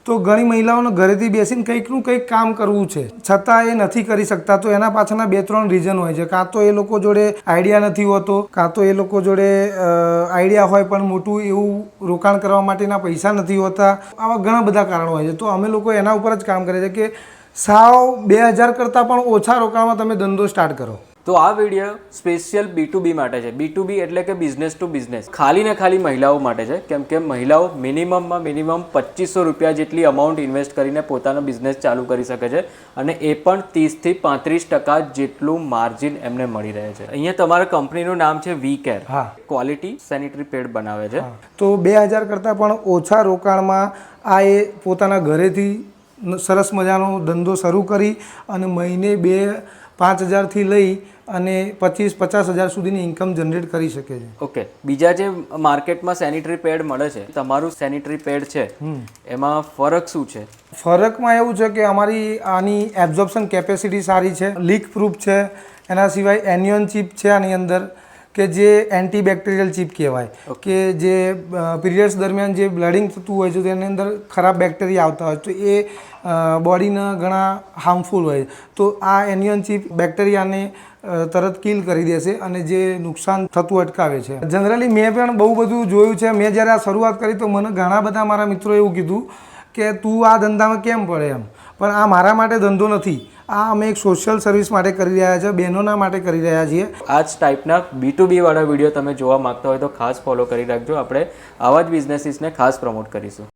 તો ઘણી મહિલાઓને ઘરેથી બેસીને કંઈકનું કંઈક કામ કરવું છે, છતાં એ નથી કરી શકતા. તો એના પાછળના 2-3 રીઝન હોય છે. કાં તો એ લોકો જોડે આઈડિયા નથી હોતો, કાં તો એ લોકો જોડે આઈડિયા હોય પણ મોટું એવું રોકાણ કરવા માટેના પૈસા નથી હોતા. આવા ઘણા બધા કારણો હોય છે. તો અમે લોકો એના ઉપર જ કામ કરીએ છીએ કે સાવ 2000 કરતાં પણ ઓછા રોકાણમાં તમે ધંધો સ્ટાર્ટ કરો. તો આ વિડીયો સ્પેશિયલ B2B માટે છે. B2B એટલે કે બિઝનેસ ટુ બિઝનેસ, ખાલી ને ખાલી મહિલાઓ માટે છે. કેમ કે મહિલાઓ મિનિમમ 2500 રૂપિયા જેટલી અમાઉન્ટ ઇન્વેસ્ટ કરીને પોતાનો બિઝનેસ ચાલુ કરી શકે છે, અને એ પણ 30 થી 35% જેટલું માર્જિન એમને મળી રહે છે. અહીંયા તમારા કંપનીનું નામ છે વીકેર. હા, ક્વોલિટી સેનિટરી પેડ બનાવે છે. તો 2000 કરતાં પણ ઓછા રોકાણમાં આ એ પોતાના ઘરેથી સરસ મજાનો ધંધો શરૂ કરી અને મહિને 5,000થી લઈ અને 50,000 સુધીની ઇન્કમ જનરેટ કરી શકે છે. ઓકે, બીજા જે માર્કેટમાં સેનિટરી પેડ મળે છે, તમારું સેનિટરી પેડ છે, એમાં ફરક શું છે? ફરકમાં એવું છે કે અમારી આની એબ્ઝોર્પ્શન કેપેસિટી સારી છે, લીક પ્રૂફ છે. એના સિવાય એનિયોન ચિપ છે આની અંદર, કે જે એન્ટીબેક્ટેરિયલ ચિપ કહેવાય, કે જે પીરિયડ્સ દરમિયાન જે બ્લડિંગ થતું હોય છે તેની અંદર ખરાબ બેક્ટેરિયા આવતા હોય તો એ બોડીને ઘણા હાર્મફુલ હોય. તો આ એનિયોન ચિપ બેક્ટેરિયાને તરત કિલ કરી દેશે અને જે નુકસાન થતું અટકાવે છે. જનરલી મેં પણ બહુ બધું જોયું છે. મેં જ્યારે આ શરૂઆત કરી તો મને ઘણા બધા મારા મિત્રોએ એવું કીધું કે તું આ ધંધામાં કેમ પડે એમ. પણ આ મારા માટે ધંધો નથી, આ અમે એક સોશિયલ સર્વિસ માટે કરી રહ્યા છીએ, બહેનોના માટે કરી રહ્યા છીએ. આ જ ટાઈપના B2B વાળા વિડીયો તમે જોવા માંગતા હોય તો ખાસ ફોલો કરી રાખજો. આપણે આવા જ બિઝનેસીસને ખાસ પ્રમોટ કરીશું.